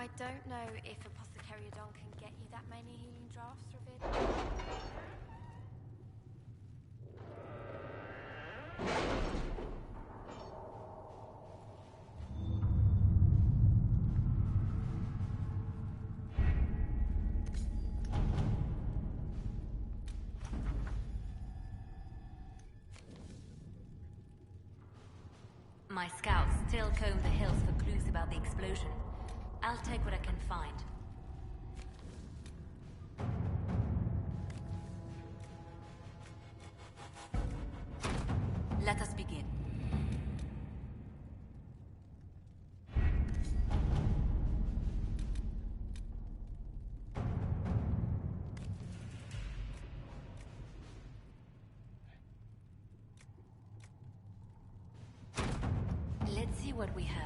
I don't know if Apothecary Adon can get you that many healing drafts revealed. My scouts still comb the hills for clues about the explosion. I'll take what I can find. Let us begin. Let's see what we have.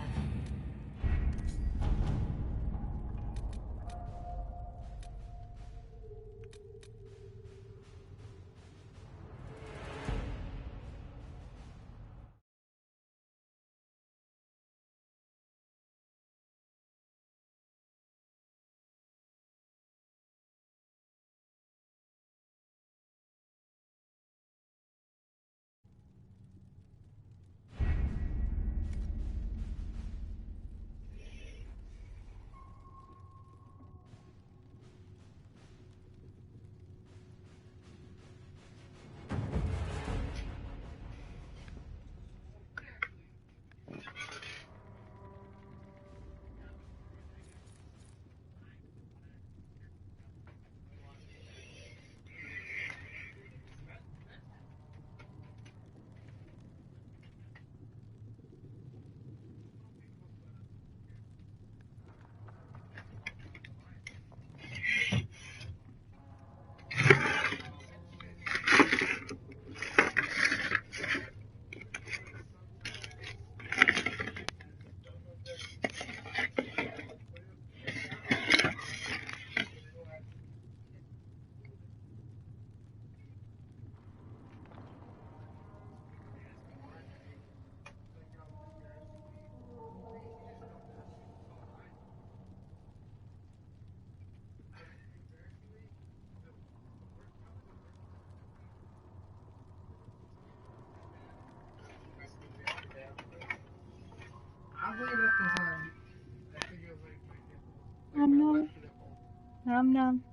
Nom.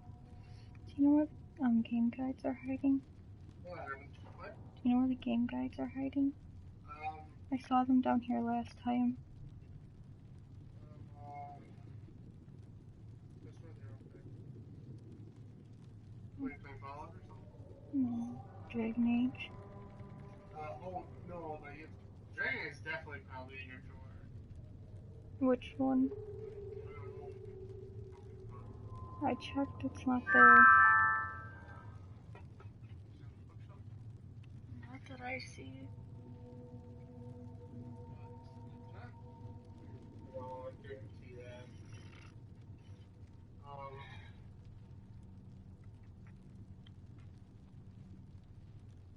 Do you know where game guides are hiding? What? Do you know where the game guides are hiding? I saw them down here last time. That's where they're up there. What, you play Fallout or something? No. Dragon Age. Oh, no, but Dragon is definitely probably in your drawer. Which one? I don't know. I checked, it's not there. Not that I see. No, I didn't see that.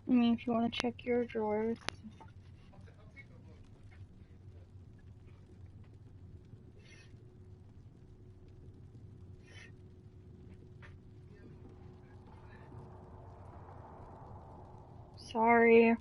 I mean, if you want to check your drawers. I'll take a look. Sorry.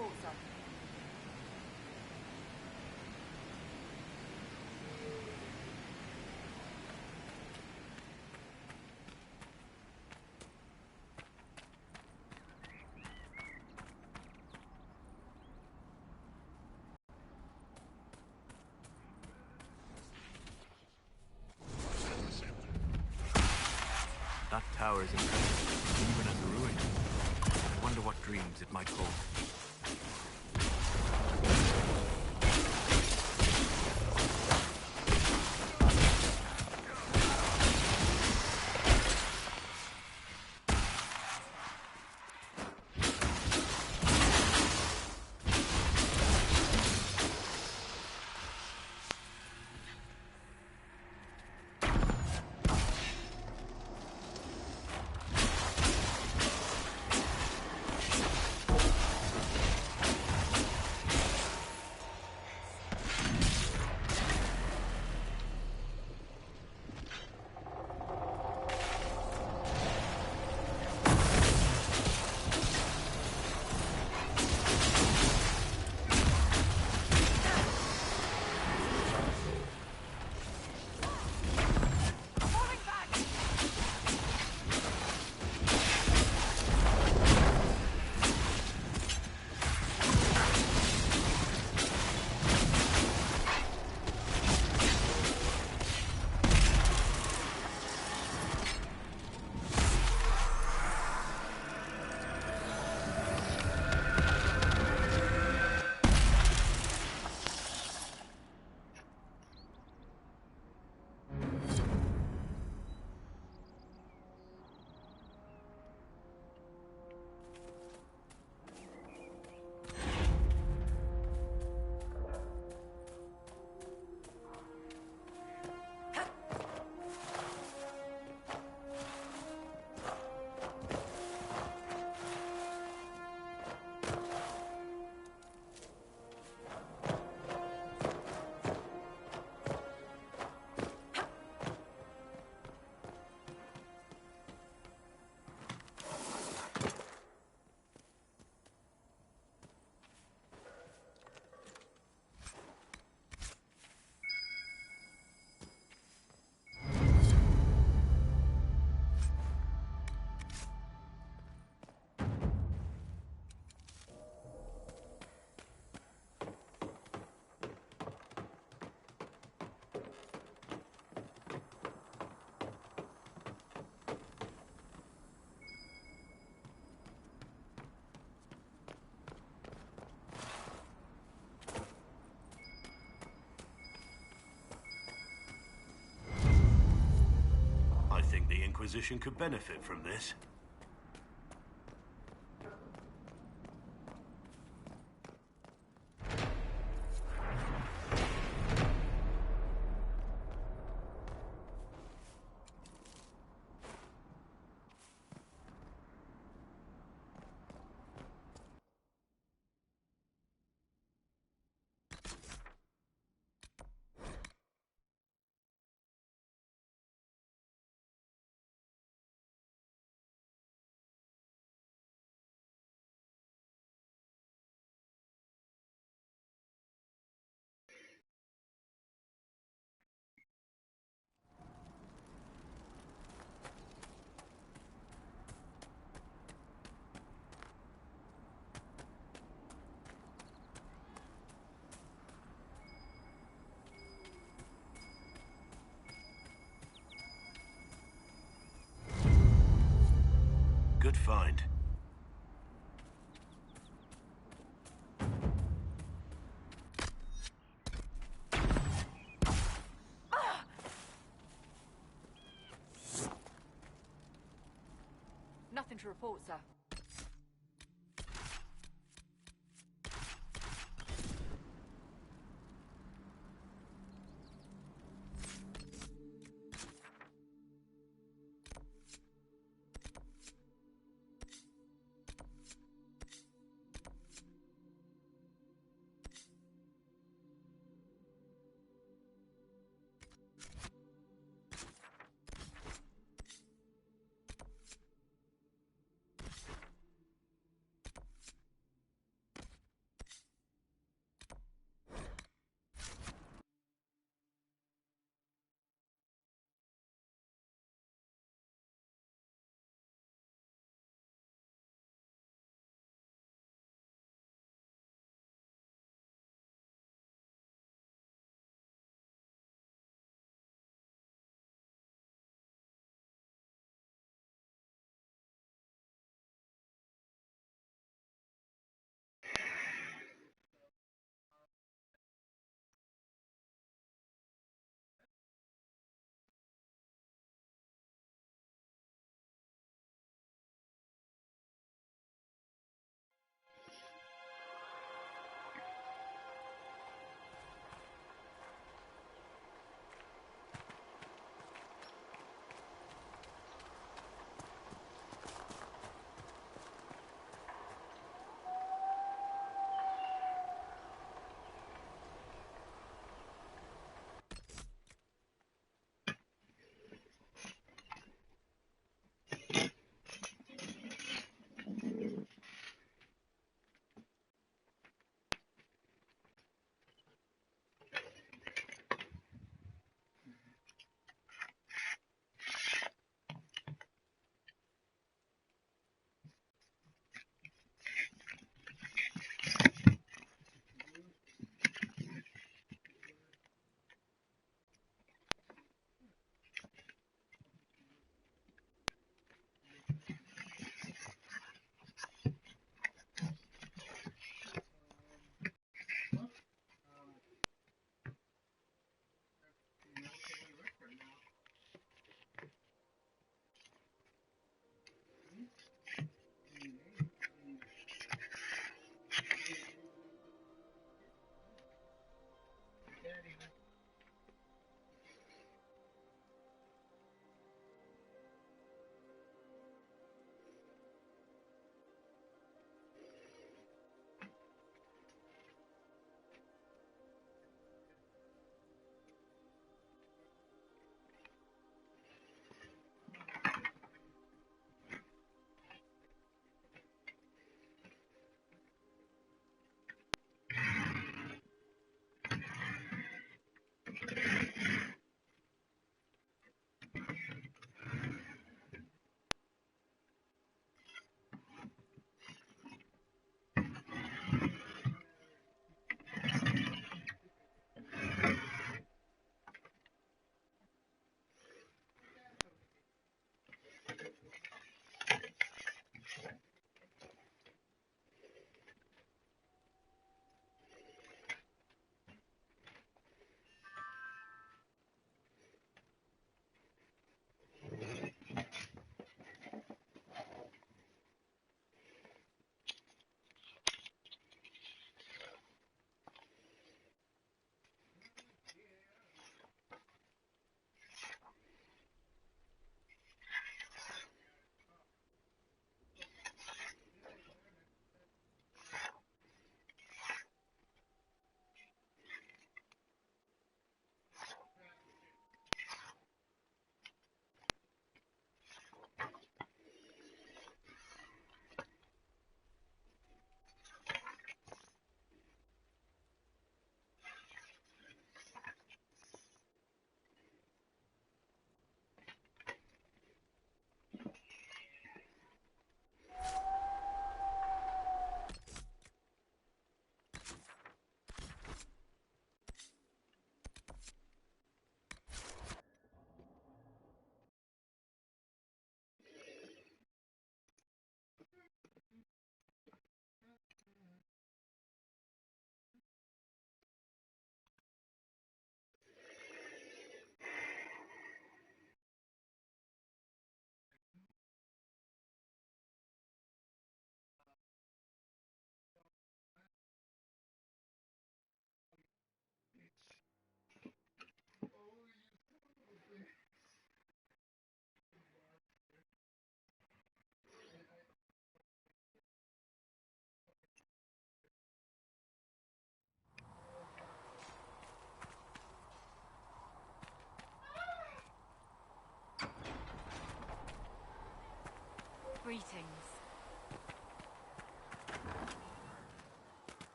report, sir. That tower is impressive, even as a ruin. I wonder what dreams it might hold. I think the Inquisition could benefit from this. Good find. Nothing to report, sir.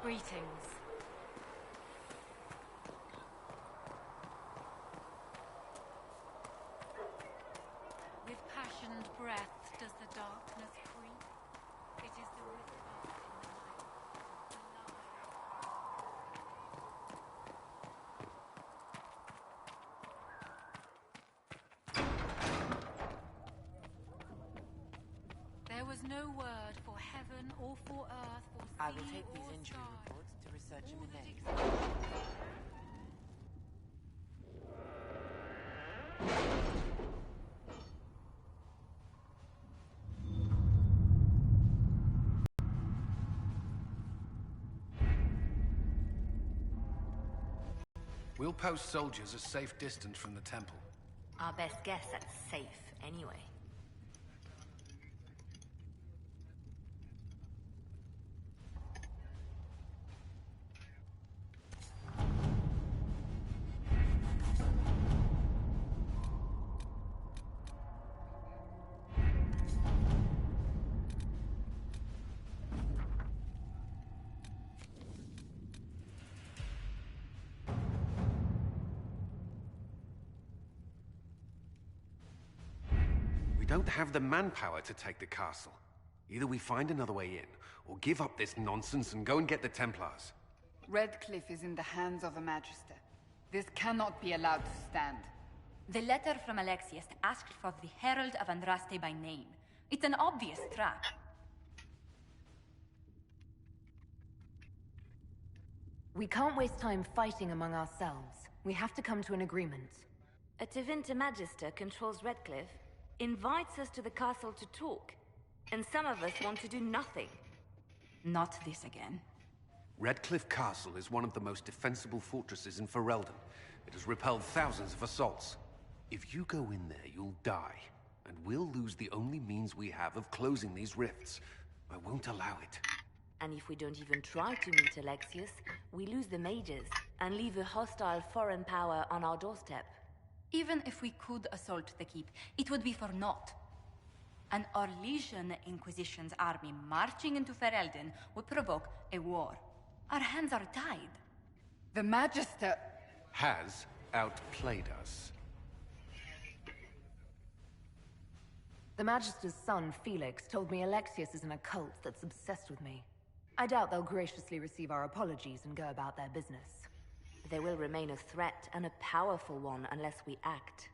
Greetings. With passioned breath does the darkness creep. It is the whisper in the night. There was no word for heaven or for earth, for sea I will take these or injury sky. reports to research All him that in We'll post soldiers a safe distance from the temple. Our best guess at safe, anyway. We don't have the manpower to take the castle. Either we find another way in, or give up this nonsense and go and get the Templars. Redcliffe is in the hands of a Magister. This cannot be allowed to stand. The letter from Alexius asked for the Herald of Andraste by name. It's an obvious trap. We can't waste time fighting among ourselves. We have to come to an agreement. A Tevinter Magister controls Redcliffe, invites us to the castle to talk, and some of us want to do nothing. Not this again. Redcliffe Castle is one of the most defensible fortresses in Ferelden. It has repelled thousands of assaults. If you go in there, you'll die, and we'll lose the only means we have of closing these rifts. I won't allow it. And if we don't even try to meet Alexius, we lose the mages, and leave a hostile foreign power on our doorstep. Even if we could assault the keep, it would be for naught. An Orlesian Inquisition's army marching into Ferelden would provoke a war. Our hands are tied. The Magister... Has outplayed us. The Magister's son, Felix, told me Alexius is in a cult that's obsessed with me. I doubt they'll graciously receive our apologies and go about their business. They will remain a threat, and a powerful one, unless we act.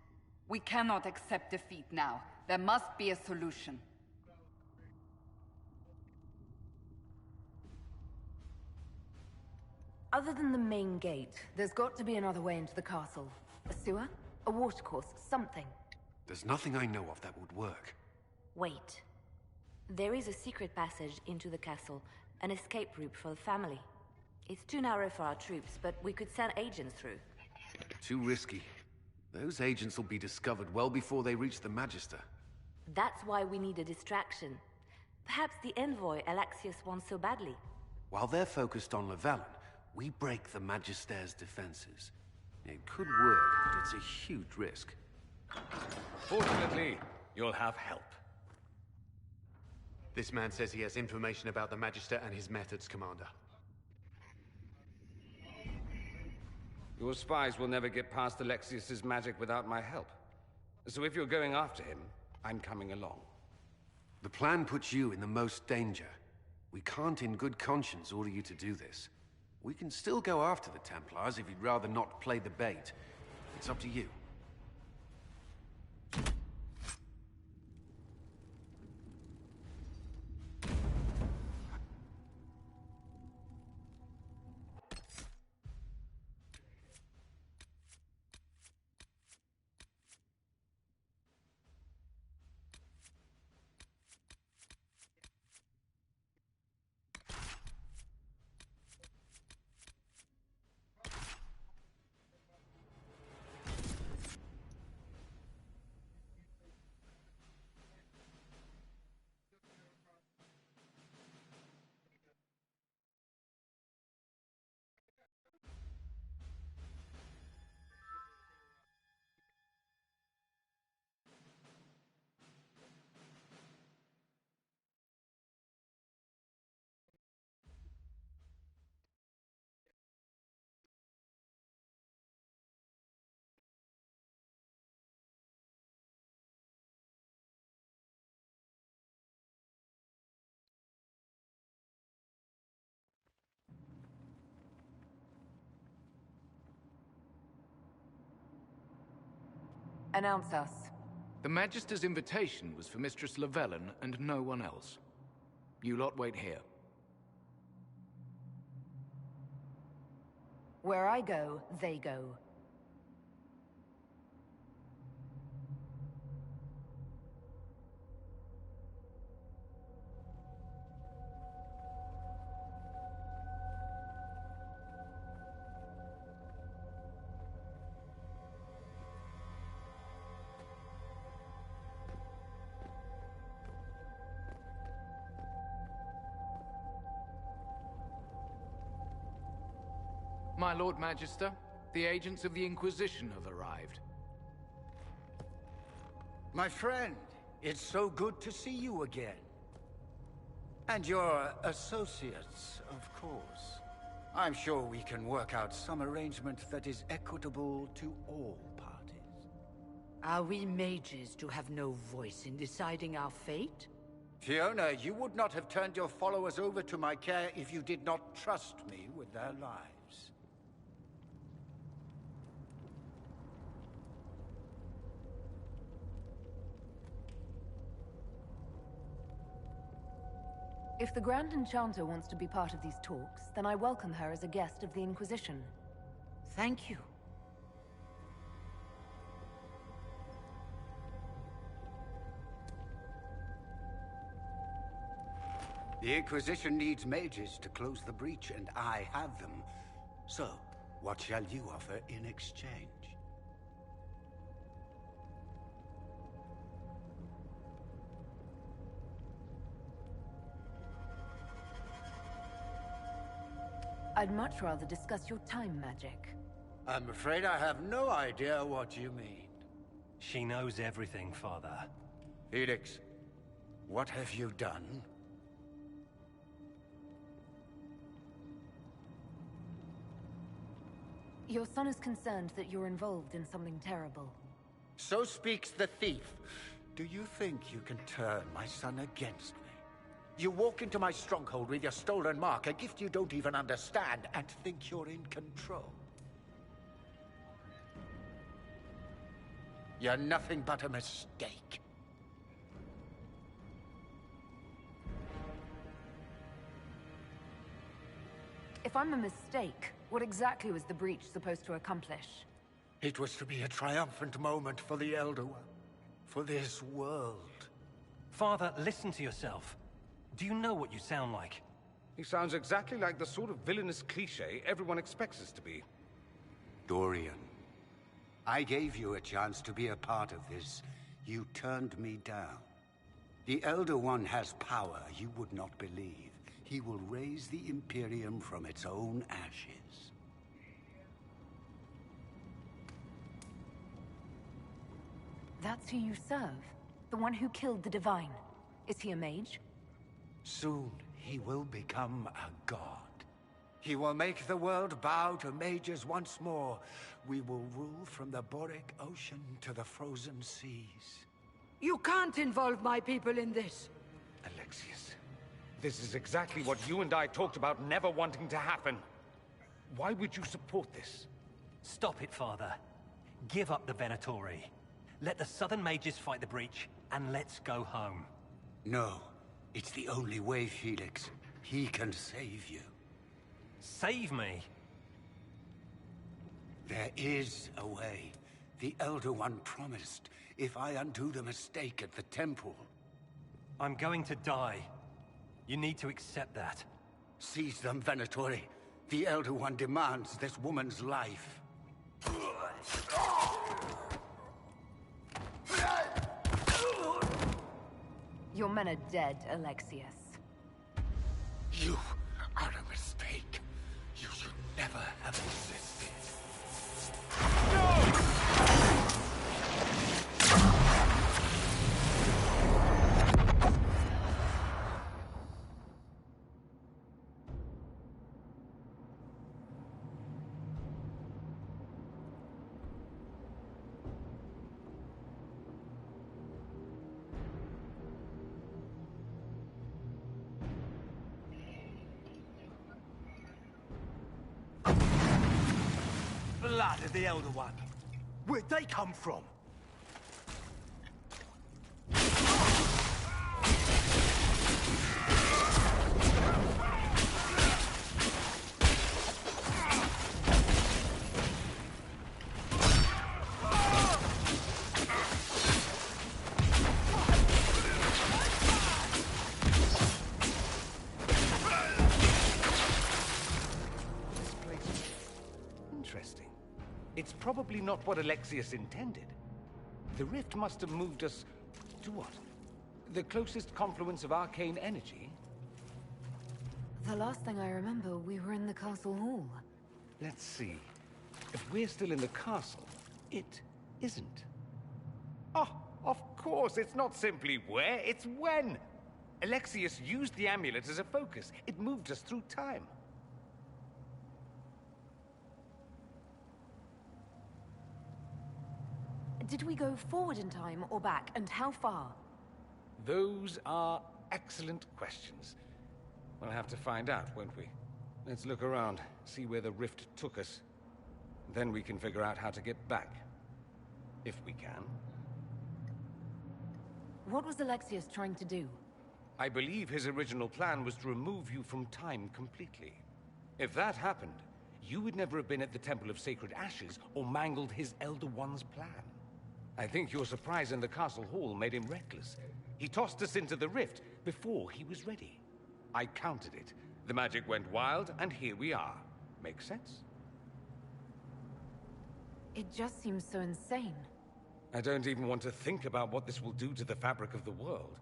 We cannot accept defeat now. There must be a solution. Other than the main gate, there's got to be another way into the castle. A sewer? A watercourse? Something. There's nothing I know of that would work. Wait. There is a secret passage into the castle, an escape route for the family. It's too narrow for our troops, but we could send agents through. Too risky. Those agents will be discovered well before they reach the Magister. That's why we need a distraction. Perhaps the envoy Alexius wants so badly. While they're focused on Llewellyn, we break the Magister's defenses. It could work, but it's a huge risk. Fortunately, you'll have help. This man says he has information about the Magister and his methods, Commander. Your spies will never get past Alexius's magic without my help. So if you're going after him, I'm coming along. The plan puts you in the most danger. We can't in good conscience order you to do this. We can still go after the Templars if you'd rather not play the bait. It's up to you. Announce us. The Magister's invitation was for Mistress Llewellyn and no one else. You lot wait here. Where I go, they go. My Lord Magister, the agents of the Inquisition have arrived. My friend, it's so good to see you again. And your associates, of course. I'm sure we can work out some arrangement that is equitable to all parties. Are we mages to have no voice in deciding our fate? Fiona, you would not have turned your followers over to my care if you did not trust me with their lives. If the Grand Enchanter wants to be part of these talks, then I welcome her as a guest of the Inquisition. Thank you. The Inquisition needs mages to close the breach, and I have them. So, what shall you offer in exchange? I'd much rather discuss your time magic. I'm afraid I have no idea what you mean. She knows everything, Father. Felix, what have you done? Your son is concerned that you're involved in something terrible. So speaks the thief. Do you think you can turn my son against me? You walk into my stronghold with your stolen mark, a gift you don't even understand, and think you're in control. You're nothing but a mistake. If I'm a mistake, what exactly was the breach supposed to accomplish? It was to be a triumphant moment for the Elder One. For this world. Father, listen to yourself. Do you know what you sound like? He sounds exactly like the sort of villainous cliché everyone expects us to be. Dorian, I gave you a chance to be a part of this. You turned me down. The Elder One has power you would not believe. He will raise the Imperium from its own ashes. That's who you serve? The one who killed the Divine? Is he a mage? Soon, he will become a god. He will make the world bow to mages once more. We will rule from the Boric Ocean to the frozen seas. You can't involve my people in this. Alexius, this is exactly what you and I talked about never wanting to happen. Why would you support this? Stop it, Father. Give up the Venatori. Let the Southern Mages fight the breach, and let's go home. No. It's the only way, Felix. He can save you. Save me? There is a way. The Elder One promised, if I undo the mistake at the temple. I'm going to die. You need to accept that. Seize them, Venatori. The Elder One demands this woman's life. Your men are dead, Alexius. You are a mistake. You should never have existed. No! Blood of the Elder One. Where'd they come from? probably not what Alexius intended. The rift must have moved us to what? The closest confluence of arcane energy? The last thing I remember, we were in the castle hall. Let's see. If we're still in the castle, it isn't. Oh, of course, it's not simply where, it's when! Alexius used the amulet as a focus. It moved us through time. Did we go forward in time or back, and how far? Those are excellent questions. We'll have to find out, won't we? Let's look around, see where the rift took us. Then we can figure out how to get back. If we can. What was Alexius trying to do? I believe his original plan was to remove you from time completely. If that happened, you would never have been at the Temple of Sacred Ashes or mangled his Elder One's plan. I think your surprise in the castle hall made him reckless. He tossed us into the rift before he was ready. I counted it. The magic went wild, and here we are. Make sense? It just seems so insane. I don't even want to think about what this will do to the fabric of the world.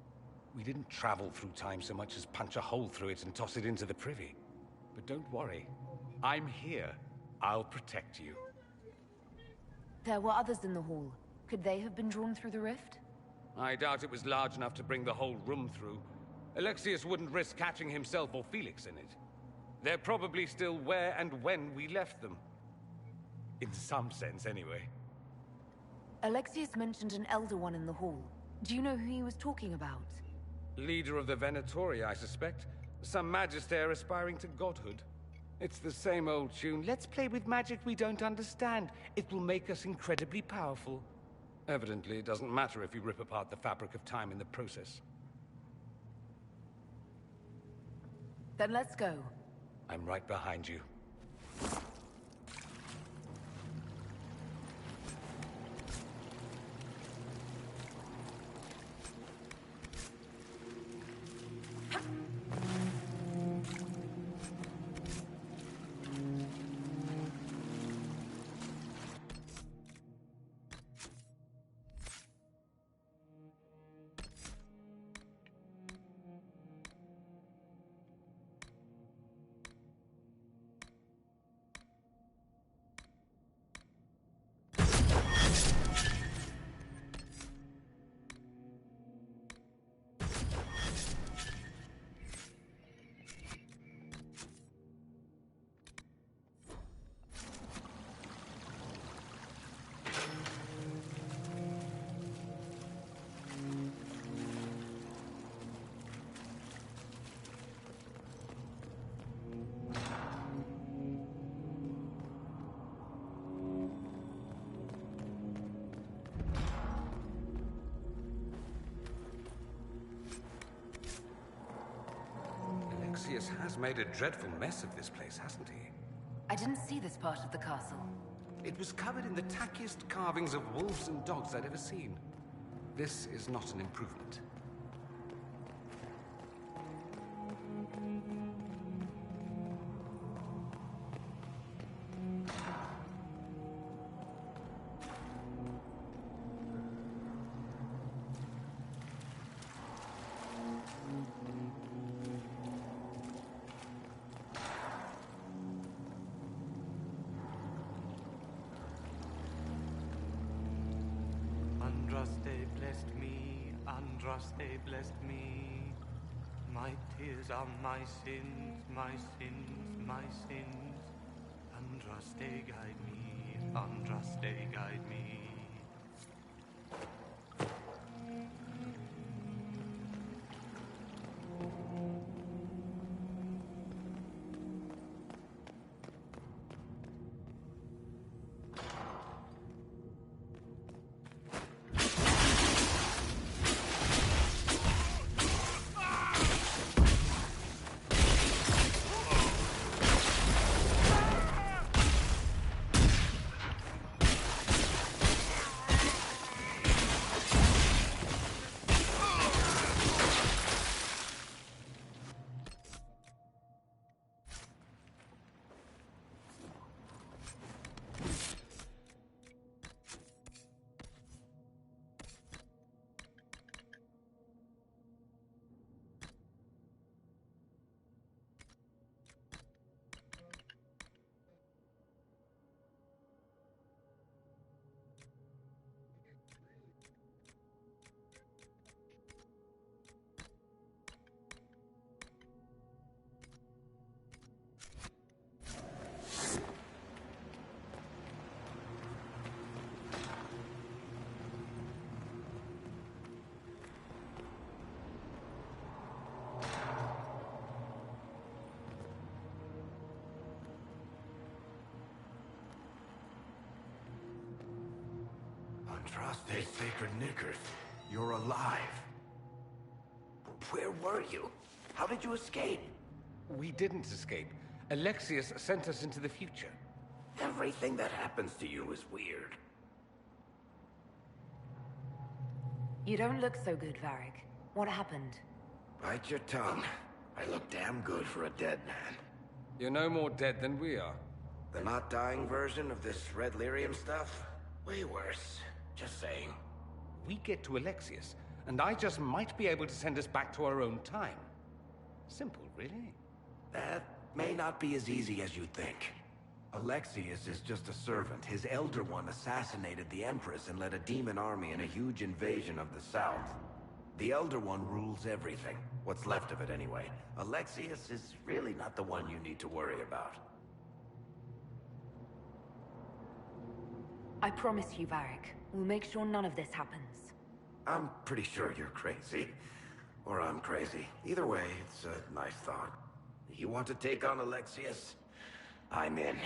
We didn't travel through time so much as punch a hole through it and toss it into the privy. But don't worry. I'm here. I'll protect you. There were others in the hall. Could they have been drawn through the rift? I doubt it was large enough to bring the whole room through. Alexius wouldn't risk catching himself or Felix in it. They're probably still where and when we left them. In some sense, anyway. Alexius mentioned an Elder One in the hall. Do you know who he was talking about? Leader of the Venatori, I suspect. Some magister aspiring to godhood. It's the same old tune. Let's play with magic we don't understand. It will make us incredibly powerful. Evidently, it doesn't matter if you rip apart the fabric of time in the process. Then let's go. I'm right behind you. Alexius has made a dreadful mess of this place, hasn't he? I didn't see this part of the castle. It was covered in the tackiest carvings of wolves and dogs I'd ever seen. This is not an improvement. Andraste blessed me, Andraste blessed me. My tears are my sins, my sins, my sins. Andraste guide me, Andraste guide me. Andraste's sacred knickers. You're alive. Where were you? How did you escape? We didn't escape. Alexius sent us into the future. Everything that happens to you is weird. You don't look so good, Varric. What happened? Bite your tongue. I look damn good for a dead man. You're no more dead than we are. The not dying version of this red lyrium stuff? Way worse. Just saying. We get to Alexius, and I just might be able to send us back to our own time. Simple, really. That may not be as easy as you think. Alexius is just a servant. His Elder One assassinated the Empress and led a demon army in a huge invasion of the South. The Elder One rules everything. What's left of it, anyway. Alexius is really not the one you need to worry about. I promise you, Varric. We'll make sure none of this happens. I'm pretty sure you're crazy. Or I'm crazy. Either way, it's a nice thought. You want to take on Alexius? I'm in.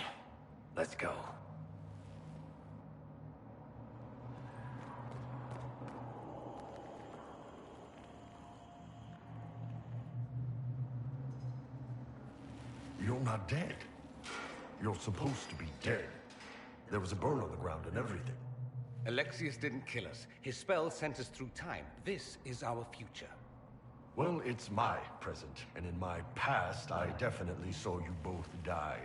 Let's go. You're not dead. You're supposed to be dead. There was a burn on the ground and everything. Alexius didn't kill us. His spell sent us through time. This is our future. Well, it's my present, and in my past, I definitely saw you both die.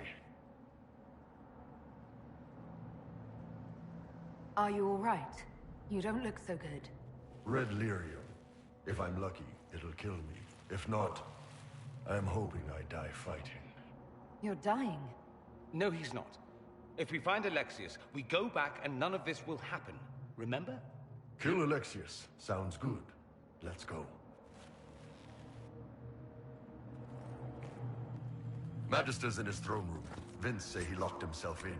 Are you all right? You don't look so good. Red lyrium. If I'm lucky, it'll kill me. If not, I'm hoping I die fighting. You're dying. No, he's not. If we find Alexius, we go back and none of this will happen. Remember? Kill Alexius. Sounds good. Let's go. Magister's in his throne room. Vince say he locked himself in.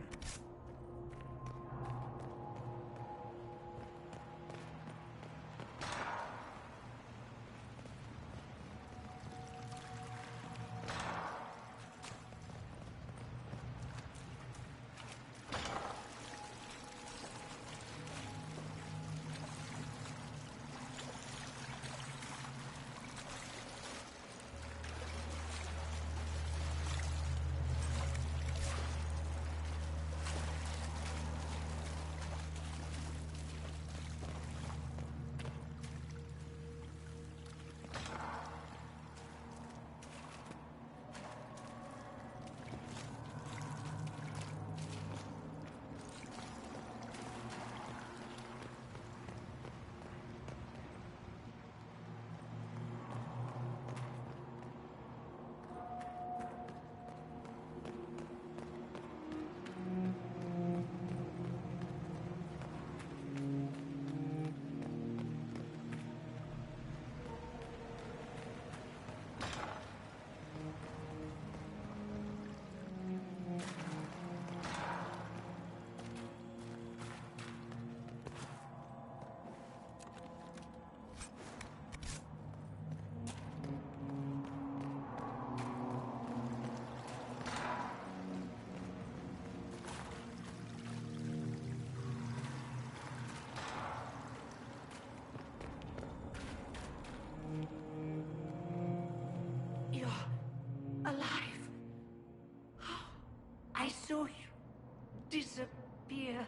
Saw you disappear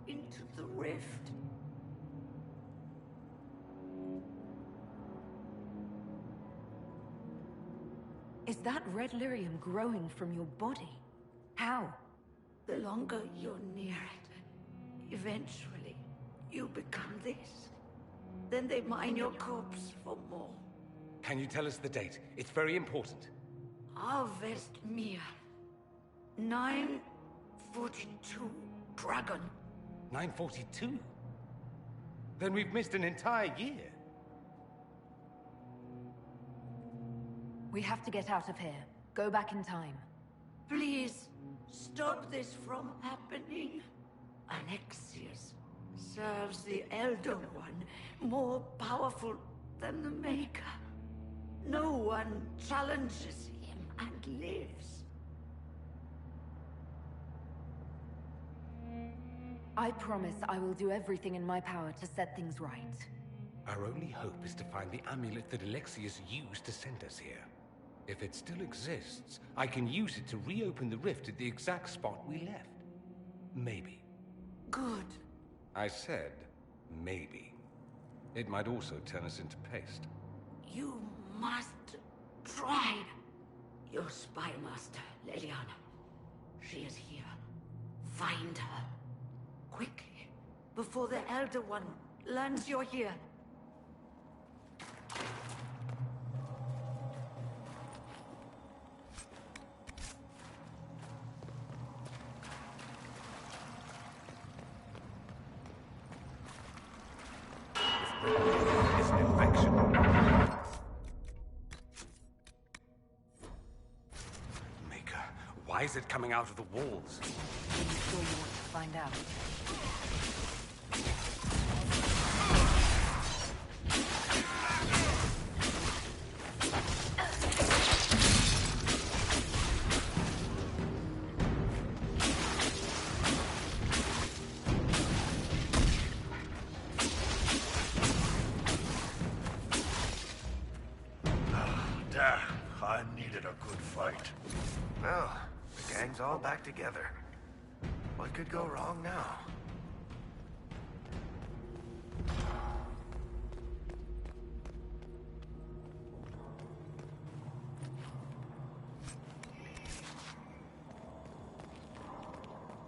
into the rift. Is that red lyrium growing from your body? How? The longer you're near it, eventually you become this. Then they mine your corpse for more. Can you tell us the date? It's very important. Harvest Mir. 942 Dragon. 942? Then we've missed an entire year. We have to get out of here. Go back in time. Please, stop this from happening. Alexius serves the Elder One, more powerful than the Maker. No one challenges him and lives. I promise I will do everything in my power to set things right. Our only hope is to find the amulet that Alexius used to send us here. If it still exists, I can use it to reopen the rift at the exact spot we left. Maybe. Good. I said, maybe. It might also turn us into paste. You must try. Your spy master, Leliana. She is here. Find her. Quickly. Before the Elder One learns you're here. It's an infection. Maker, why is it coming out of the walls? I'm sure you want to find out. Damn, I needed a good fight. Well, the gang's all back together. What could go wrong now?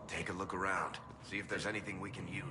Take a look around. See if there's anything we can use.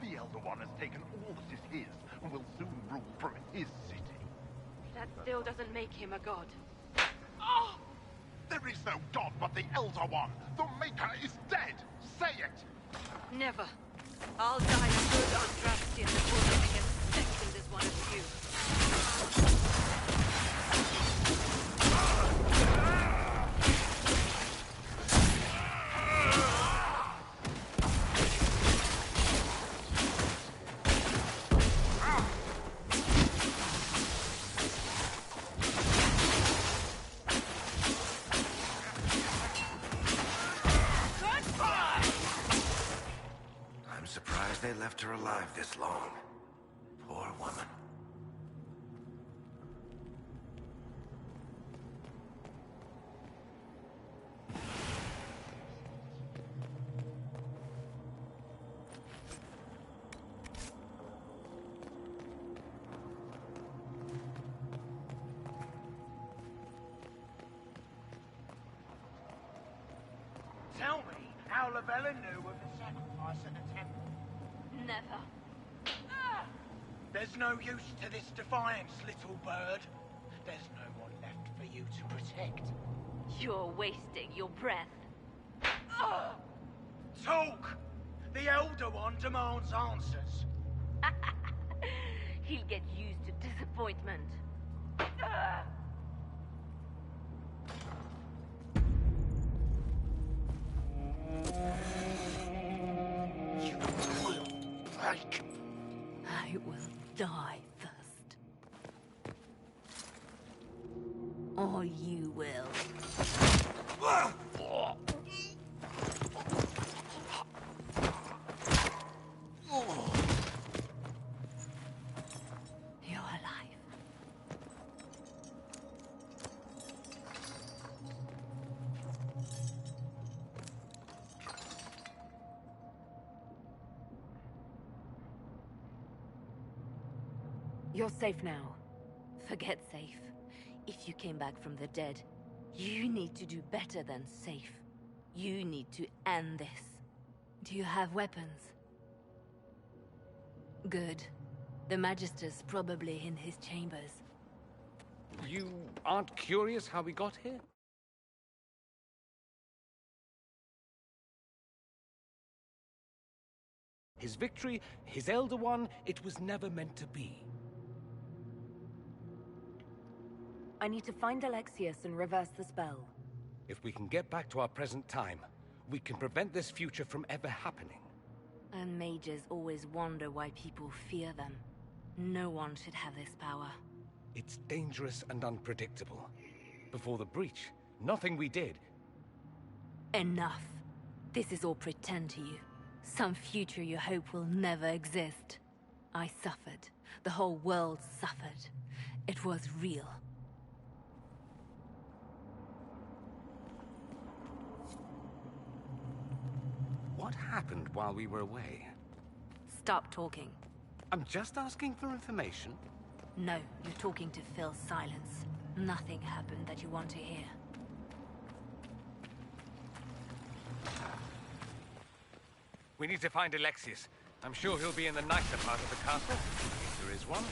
The Elder One has taken all that is his, and will soon rule from his city. That still doesn't make him a god. Ah! There is no god but the Elder One! The Maker is dead! Say it! Never. I'll die a good Andrastian before living as second as one of you. I'm surprised they left her alive this long. Poor woman. how Lavella knew of the sacrifice at the temple? Never. There's no use to this defiance, little bird. There's no one left for you to protect. You're wasting your breath. Talk! The Elder One demands answers. He'll get used to disappointment. You will break. I will die first. Or you will. You're alive. You're safe now. Forget safe. If you came back from the dead, you need to do better than safe. You need to end this. Do you have weapons? Good. The Magister's probably in his chambers. You aren't curious how we got here? His victory, his Elder One, it was never meant to be. I need to find Alexius and reverse the spell. If we can get back to our present time, we can prevent this future from ever happening. And mages always wonder why people fear them. No one should have this power. It's dangerous and unpredictable. Before the breach, nothing we did. Enough. This is all pretend to you. Some future you hope will never exist. I suffered. The whole world suffered. It was real. What happened while we were away? Stop talking. I'm just asking for information. No, you're talking to fill silence. Nothing happened that you want to hear. We need to find Alexius. I'm sure he'll be in the nicer part of the castle, if there is one.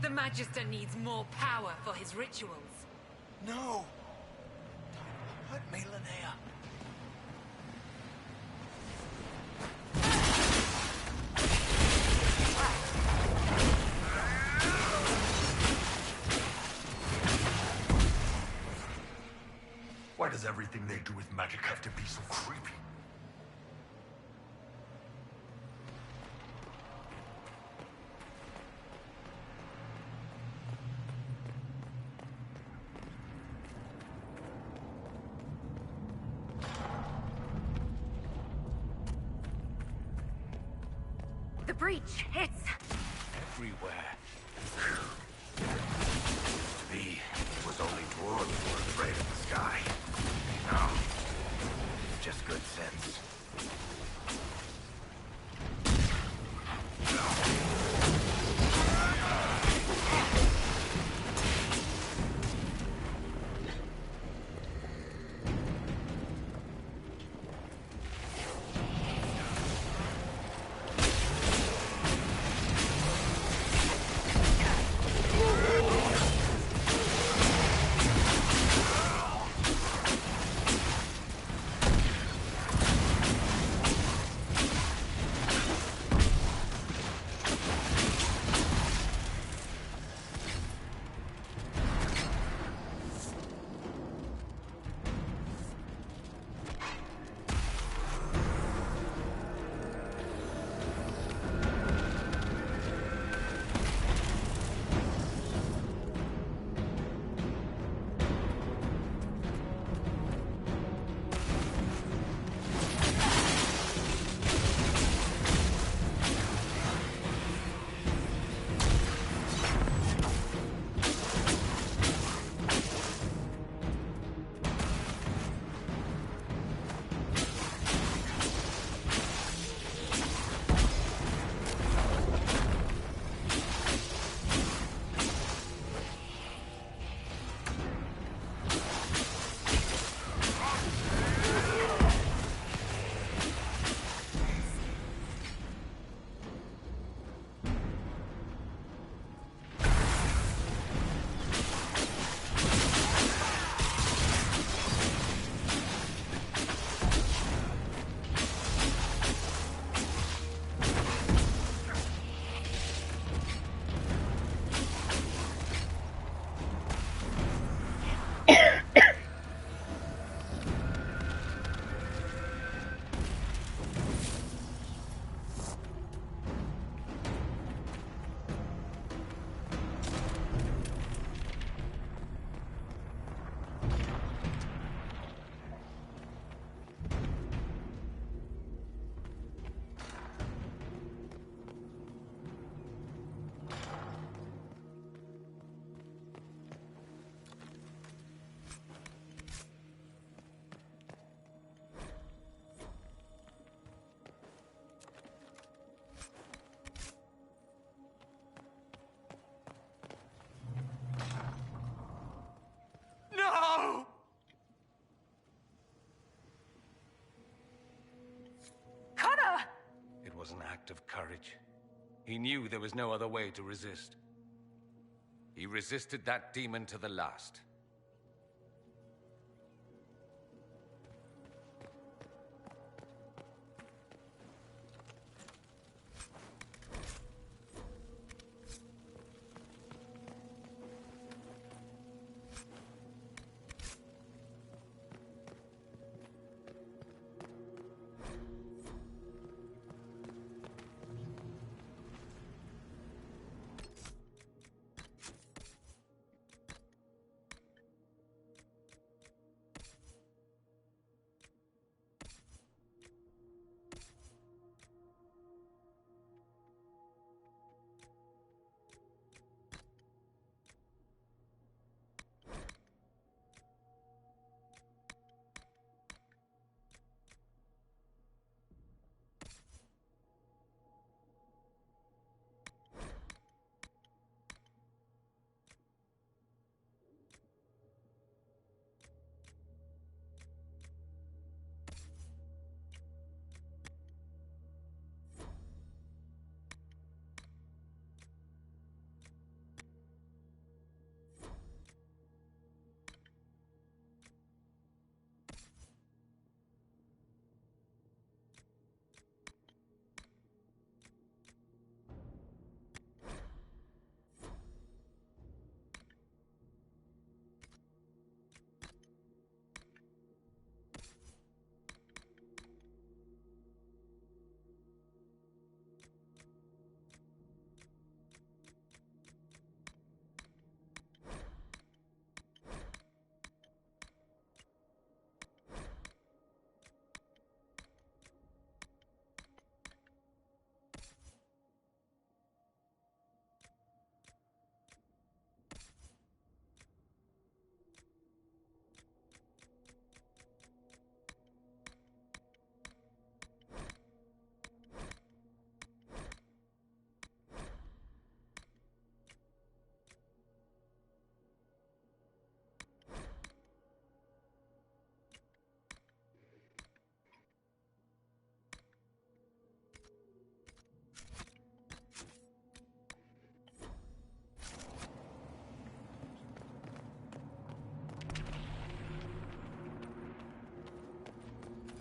The Magister needs more power for his rituals. No! Don't hurt me, Linnea. Why does everything they do with magic have to be so creepy? The breach, it's... everywhere. To be, it was only dwarves who were afraid of the sky. No. It's just good sense. He knew there was no other way to resist. He resisted that demon to the last.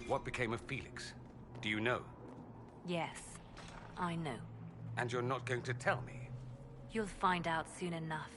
What became of Felix? Do you know? Yes, I know. And you're not going to tell me? You'll find out soon enough.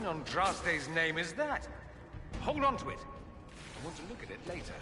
Andraste's name is that? Hold on to it. I want to look at it later.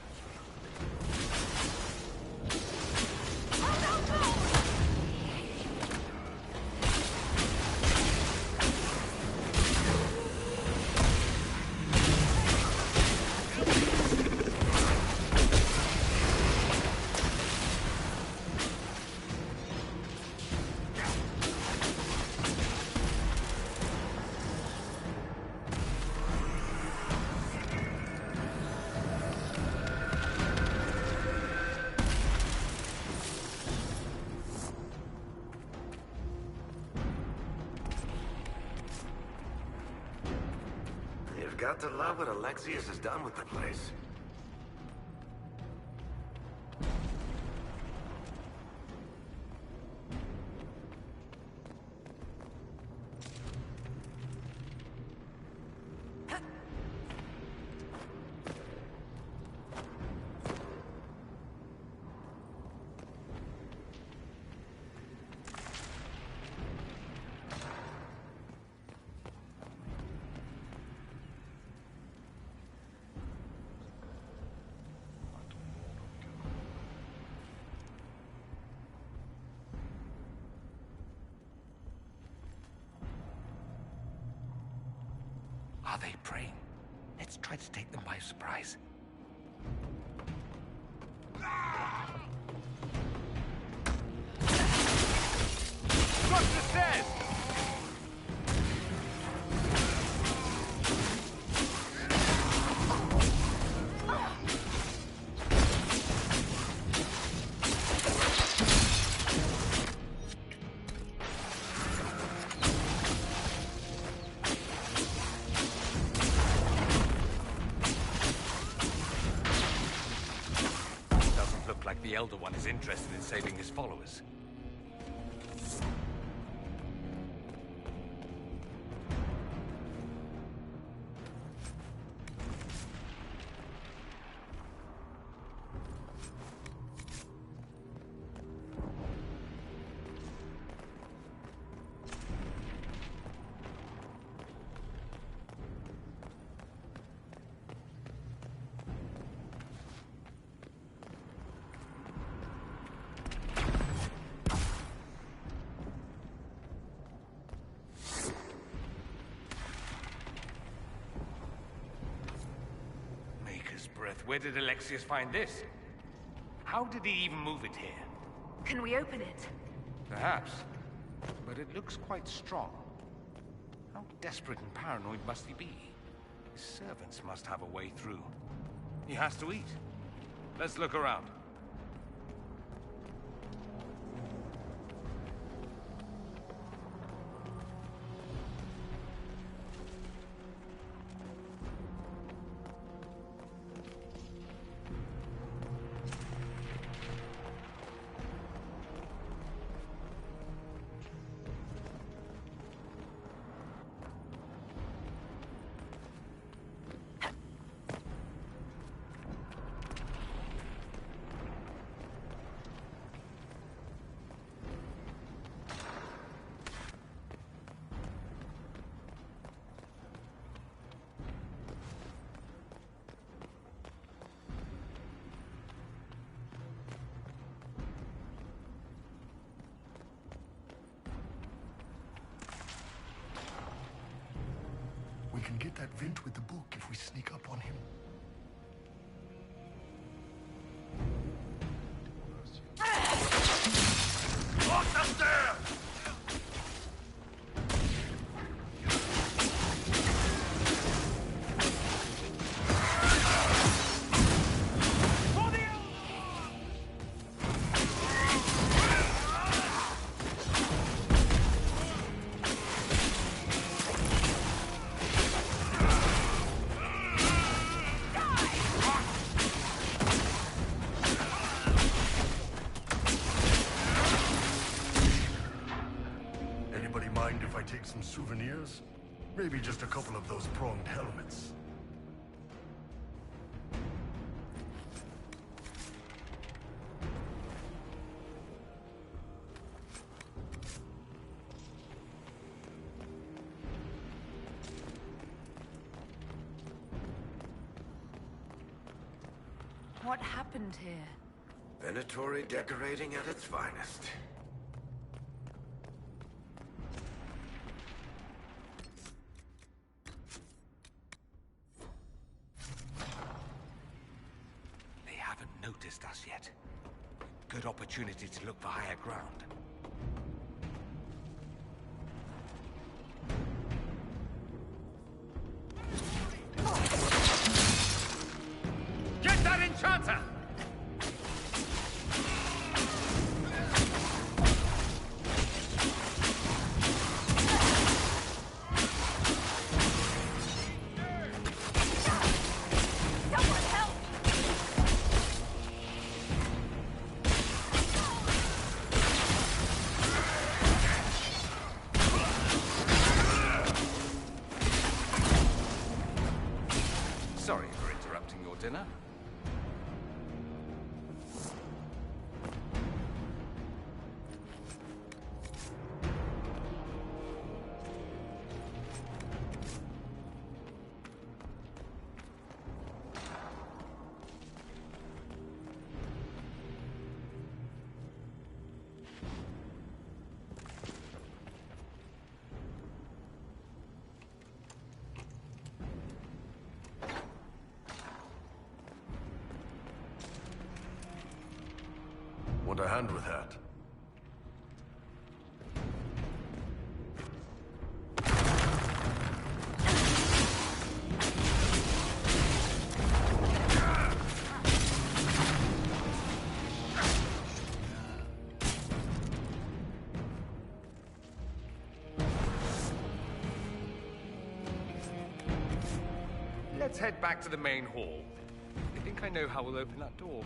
Got to love what Alexius has done with the place. Are they preying? Let's try to take them by surprise. Cross the stairs! The Elder One is interested in saving his followers. Where did Alexius find this? How did he even move it here? Can we open it? Perhaps. But it looks quite strong. How desperate and paranoid must he be? His servants must have a way through. He has to eat. Let's look around. We can get that vent with the book if we sneak up on him. Lock the stairs! Take some souvenirs? Maybe just a couple of those pronged helmets. What happened here? Venatory decorating at its finest. Noticed us yet. Good opportunity to look for higher ground. Get that enchanter! Sorry for interrupting your dinner. Want a hand with that? Let's head back to the main hall. I think I know how we'll open that door.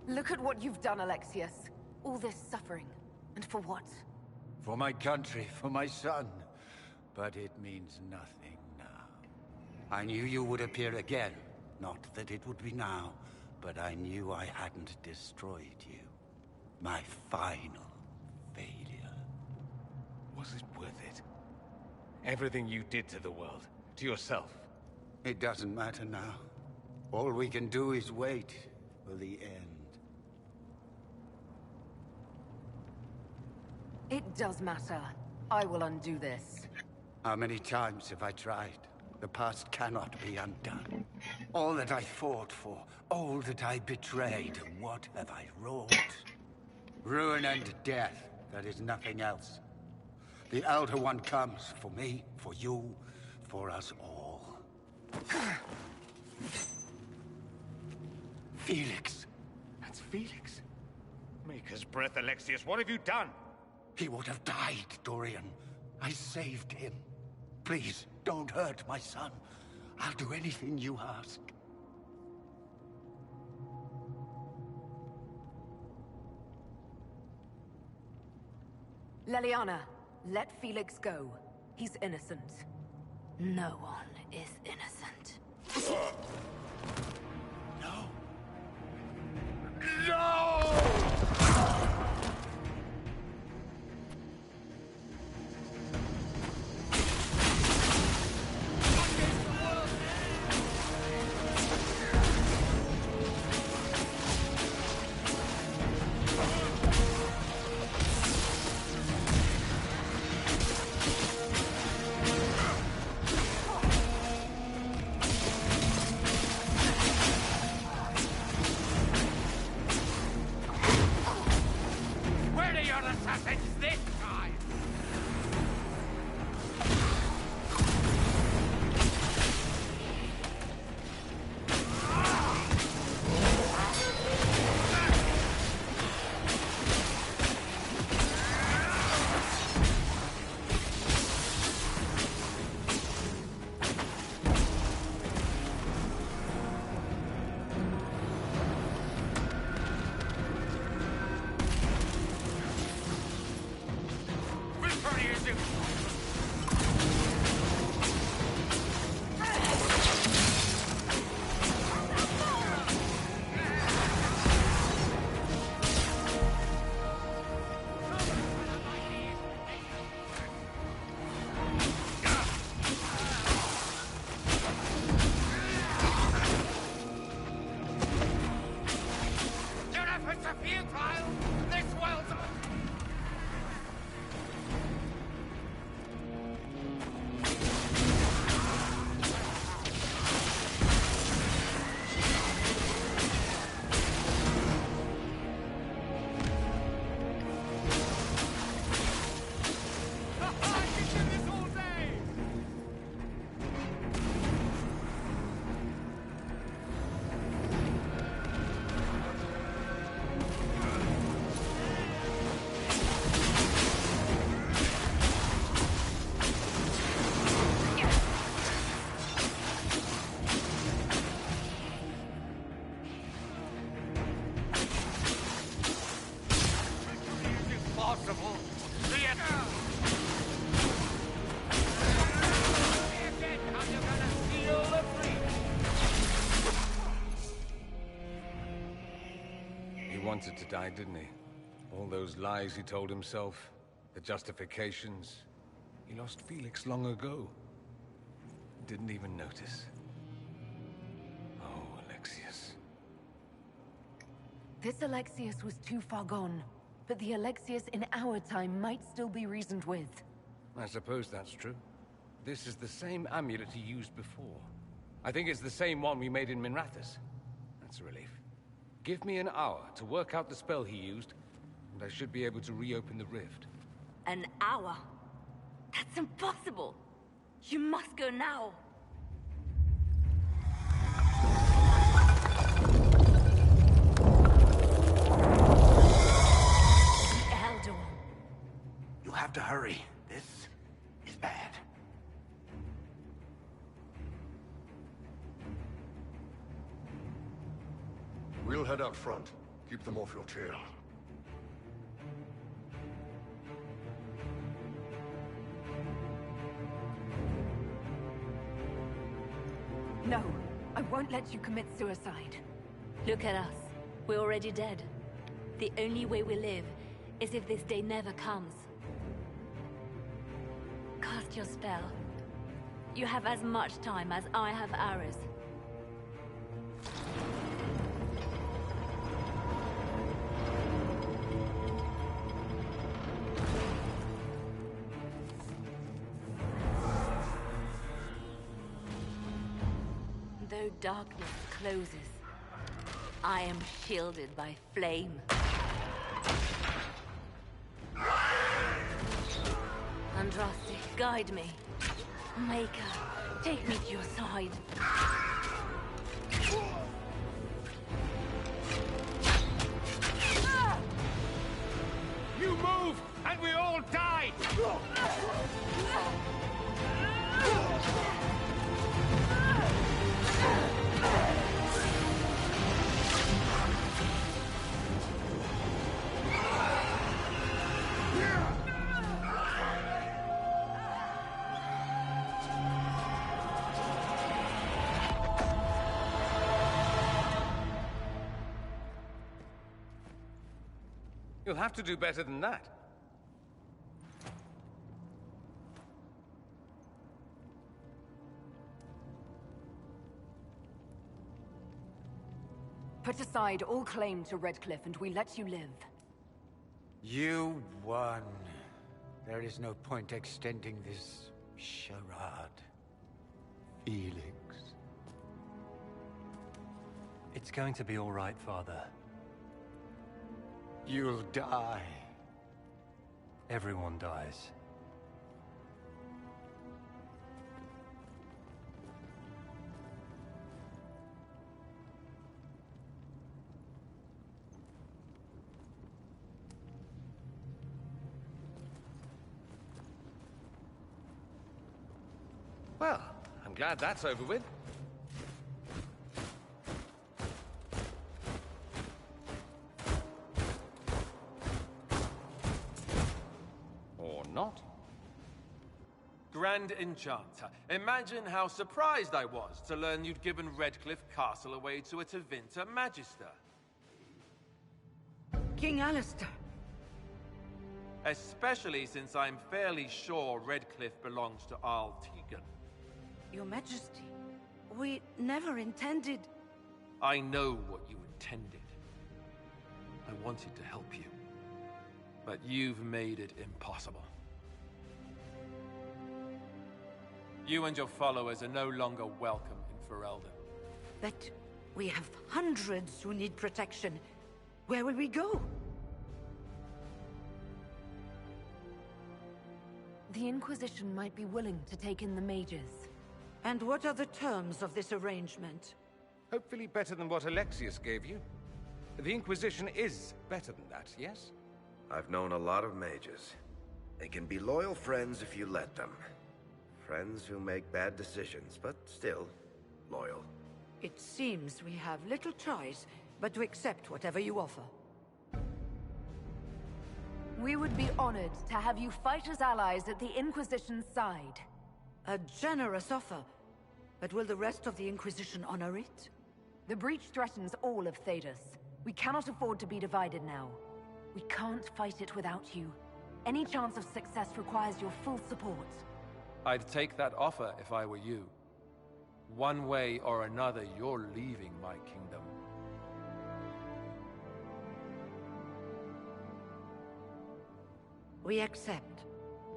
Look at what you've done, Alexius. All this suffering. And for what? For my country, for my son. But it means nothing now. I knew you would appear again. Not that it would be now, but I knew I hadn't destroyed you. My final failure. Was it worth it? Everything you did to the world, to yourself. It doesn't matter now. All we can do is wait for the end. It does matter. I will undo this. How many times have I tried? The past cannot be undone. All that I fought for, all that I betrayed, what have I wrought? Ruin and death, there is nothing else. The Elder One comes for me, for you, for us all. Felix. That's Felix. Maker's breath, Alexius, what have you done? He would have died, Dorian. I saved him. Please, don't hurt my son. I'll do anything you ask. Leliana, let Felix go. He's innocent. No one is innocent. No! No! wanted to die, didn't he? All those lies he told himself, the justifications. He lost Felix long ago. Didn't even notice. Oh, Alexius. This Alexius was too far gone, but the Alexius in our time might still be reasoned with. I suppose that's true. This is the same amulet he used before. I think it's the same one we made in Minrathous. That's a relief. Give me an hour to work out the spell he used, and I should be able to reopen the rift. An hour? That's impossible! You must go now! The Elder One. You'll have to hurry. This is bad. We'll head out front. Keep them off your tail. No, I won't let you commit suicide. Look at us. We're already dead. The only way we live is if this day never comes. Cast your spell. You have as much time as I have hours. Though darkness closes, I am shielded by flame. Andraste, guide me. Maker, take me to your side. You move, and we all die! You'll have to do better than that. Put aside all claim to Redcliffe and we let you live. You won. There is no point extending this charade. Felix. It's going to be all right, Father. You'll die. Everyone dies. Well, I'm glad that's over with. Or not. Grand Enchanter, imagine how surprised I was to learn you'd given Redcliffe Castle away to a Tevinter Magister. King Alistair. Especially since I'm fairly sure Redcliffe belongs to Arl Tegan. Your Majesty, we never intended... I know what you intended. I wanted to help you. But you've made it impossible. You and your followers are no longer welcome in Ferelden. But we have hundreds who need protection. Where will we go? The Inquisition might be willing to take in the mages. And what are the terms of this arrangement? Hopefully better than what Alexius gave you. The Inquisition is better than that, yes? I've known a lot of mages. They can be loyal friends if you let them. Friends who make bad decisions, but still loyal. It seems we have little choice but to accept whatever you offer. We would be honored to have you fight as allies at the Inquisition's side. A generous offer. But will the rest of the Inquisition honor it? The breach threatens all of Thedas. We cannot afford to be divided now. We can't fight it without you. Any chance of success requires your full support. I'd take that offer if I were you. One way or another, you're leaving my kingdom. We accept.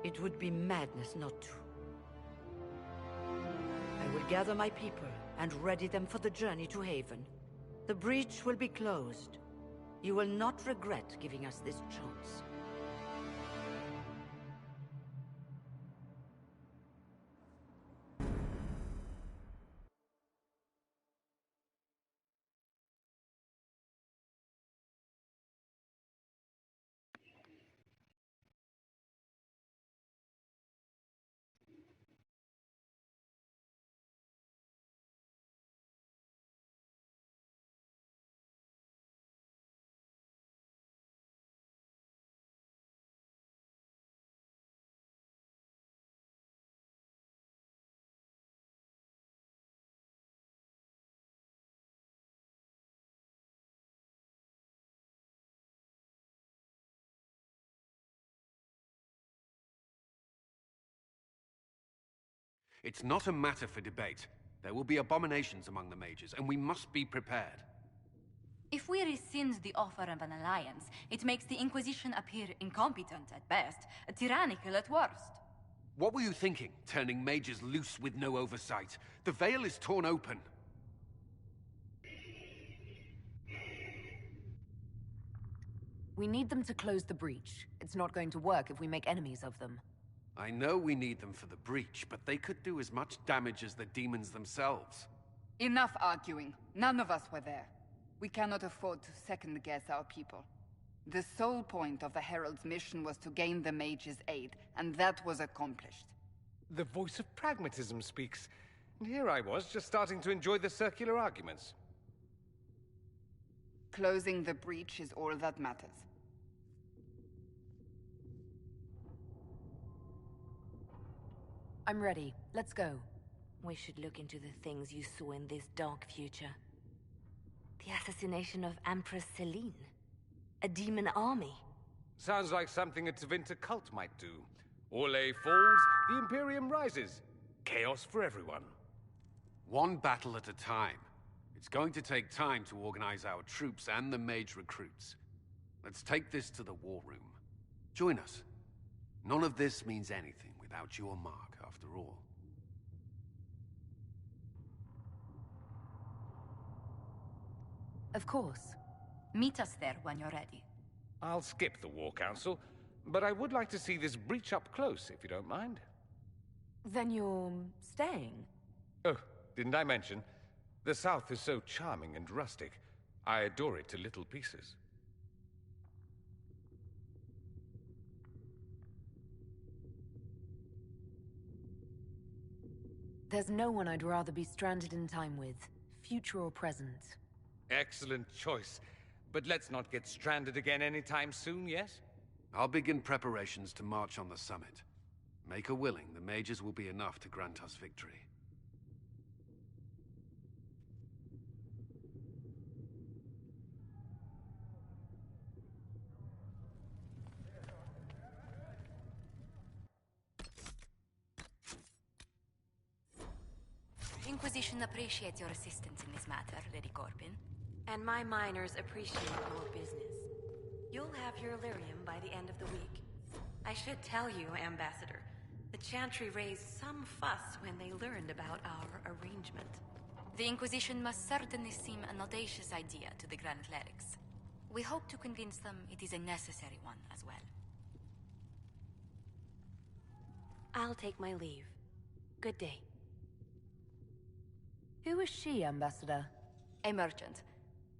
It would be madness not to. I will gather my people and ready them for the journey to Haven. The breach will be closed. You will not regret giving us this chance. It's not a matter for debate. There will be abominations among the mages, and we must be prepared. If we rescind the offer of an alliance, it makes the Inquisition appear incompetent at best, tyrannical at worst. What were you thinking, turning mages loose with no oversight? The veil is torn open. We need them to close the breach. It's not going to work if we make enemies of them. I know we need them for the breach, but they could do as much damage as the demons themselves. Enough arguing. None of us were there. We cannot afford to second-guess our people. The sole point of the Herald's mission was to gain the mage's aid, and that was accomplished. The voice of pragmatism speaks. And here I was, just starting to enjoy the circular arguments. Closing the breach is all that matters. I'm ready. Let's go. We should look into the things you saw in this dark future. The assassination of Empress Celine. A demon army. Sounds like something a Tevinter cult might do. Orlais falls, the Imperium rises. Chaos for everyone. One battle at a time. It's going to take time to organize our troops and the mage recruits. Let's take this to the war room. Join us. None of this means anything without your mark, after all. Of course. Meet us there when you're ready. I'll skip the War Council, but I would like to see this breach up close, if you don't mind. Then you're staying? Oh, didn't I mention? The South is so charming and rustic. I adore it to little pieces. There's no one I'd rather be stranded in time with, future or present. Excellent choice. But let's not get stranded again anytime soon, yes? I'll begin preparations to march on the summit. Make a willing, the mages will be enough to grant us victory. Inquisition appreciates your assistance in this matter, Lady Corbin. And my miners appreciate your business. You'll have your Illyrium by the end of the week. I should tell you, Ambassador, the Chantry raised some fuss when they learned about our arrangement. The Inquisition must certainly seem an audacious idea to the Grand Clerics. We hope to convince them it is a necessary one as well. I'll take my leave. Good day. Who is she, Ambassador? A merchant.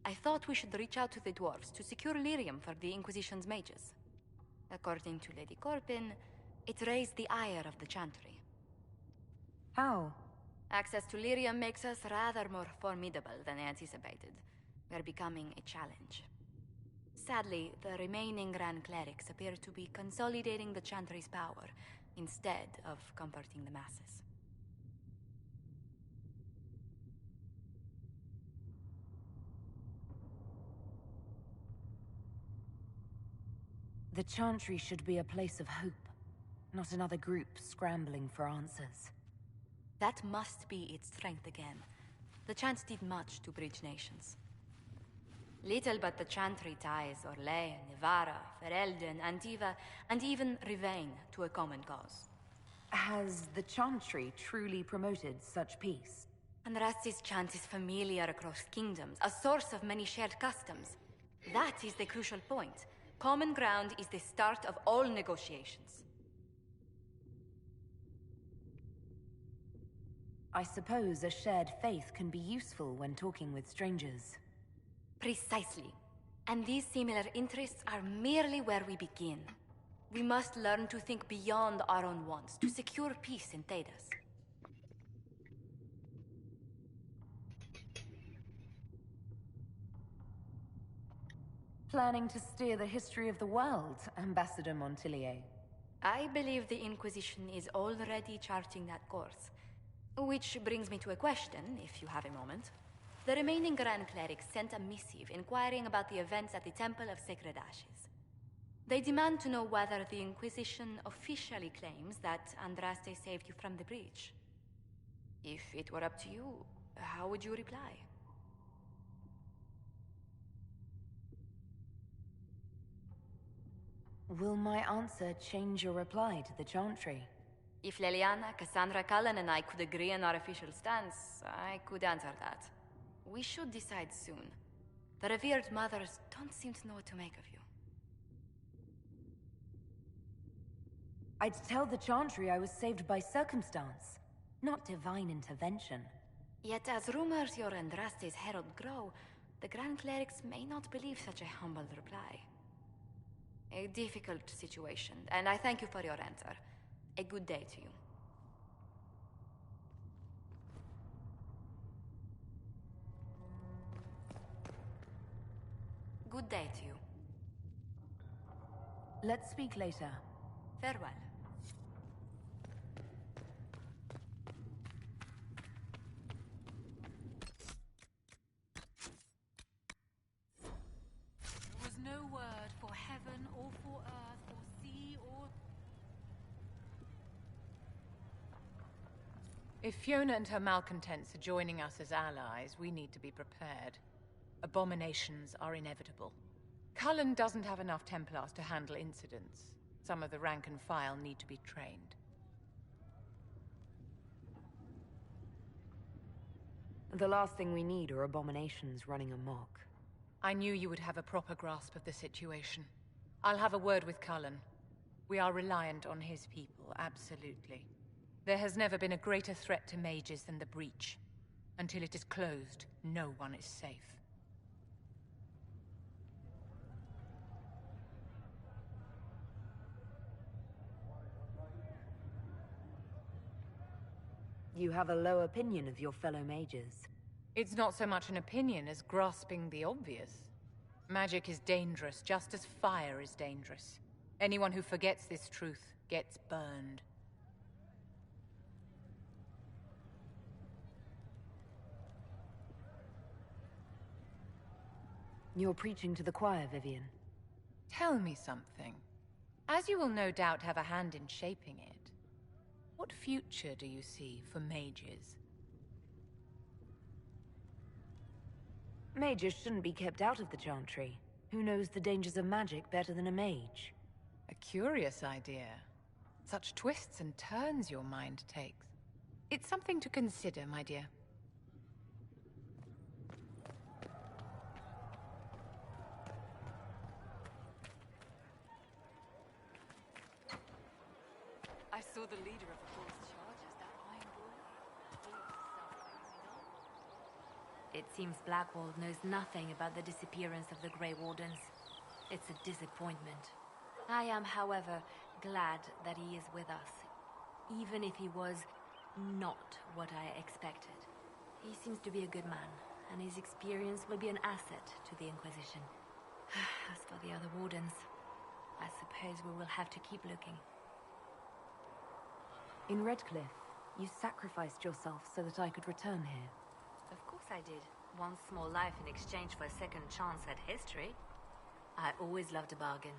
I thought we should reach out to the dwarves to secure lyrium for the Inquisition's mages. According to Lady Corbin, it raised the ire of the Chantry. How? Access to lyrium makes us rather more formidable than anticipated. We're becoming a challenge. Sadly, the remaining Grand Clerics appear to be consolidating the Chantry's power, instead of comforting the masses. The Chantry should be a place of hope, not another group scrambling for answers. That must be its strength again. The Chants did much to bridge nations. Little but the Chantry ties Orlais, Nevarra, Ferelden, Antiva, and even Rivain to a common cause. Has the Chantry truly promoted such peace? Andraste's chant is familiar across kingdoms, a source of many shared customs. That is the crucial point. Common ground is the start of all negotiations. I suppose a shared faith can be useful when talking with strangers. Precisely. And these similar interests are merely where we begin. We must learn to think beyond our own wants, to secure peace in Thedas. Planning to steer the history of the world, Ambassador Montillier? I believe the Inquisition is already charting that course. Which brings me to a question, if you have a moment. The remaining Grand Clerics sent a missive inquiring about the events at the Temple of Sacred Ashes. They demand to know whether the Inquisition officially claims that Andraste saved you from the breach. If it were up to you, how would you reply? Will my answer change your reply to the Chantry? If Leliana, Cassandra, Cullen, and I could agree on our official stance, I could answer that. We should decide soon. The revered mothers don't seem to know what to make of you. I'd tell the Chantry I was saved by circumstance, not divine intervention. Yet as rumors your Andraste's herald grow, the Grand Clerics may not believe such a humble reply. A difficult situation, and I thank you for your answer. A good day to you. Good day to you. Let's speak later. Farewell. There was no word for heaven or for earth or sea or... If Fiona and her malcontents are joining us as allies, we need to be prepared. Abominations are inevitable. Cullen doesn't have enough Templars to handle incidents. Some of the rank and file need to be trained. The last thing we need are abominations running amok. I knew you would have a proper grasp of the situation. I'll have a word with Cullen. We are reliant on his people, absolutely. There has never been a greater threat to mages than the breach. Until it is closed, no one is safe. You have a low opinion of your fellow mages. It's not so much an opinion as grasping the obvious. Magic is dangerous, just as fire is dangerous. Anyone who forgets this truth gets burned. You're preaching to the choir, Vivian. Tell me something. As you will no doubt have a hand in shaping it, what future do you see for mages? Mages shouldn't be kept out of the Chantry. Who knows the dangers of magic better than a mage? A curious idea. Such twists and turns your mind takes. It's something to consider, my dear. I saw the leader of the force charges, that iron bull. It seems Blackwall knows nothing about the disappearance of the Grey Wardens. It's a disappointment. I am, however, glad that he is with us, even if he was not what I expected. He seems to be a good man, and his experience will be an asset to the Inquisition. As for the other Wardens, I suppose we will have to keep looking. In Redcliffe, you sacrificed yourself so that I could return here. Of course I did. One small life in exchange for a second chance at history. I always loved a bargain.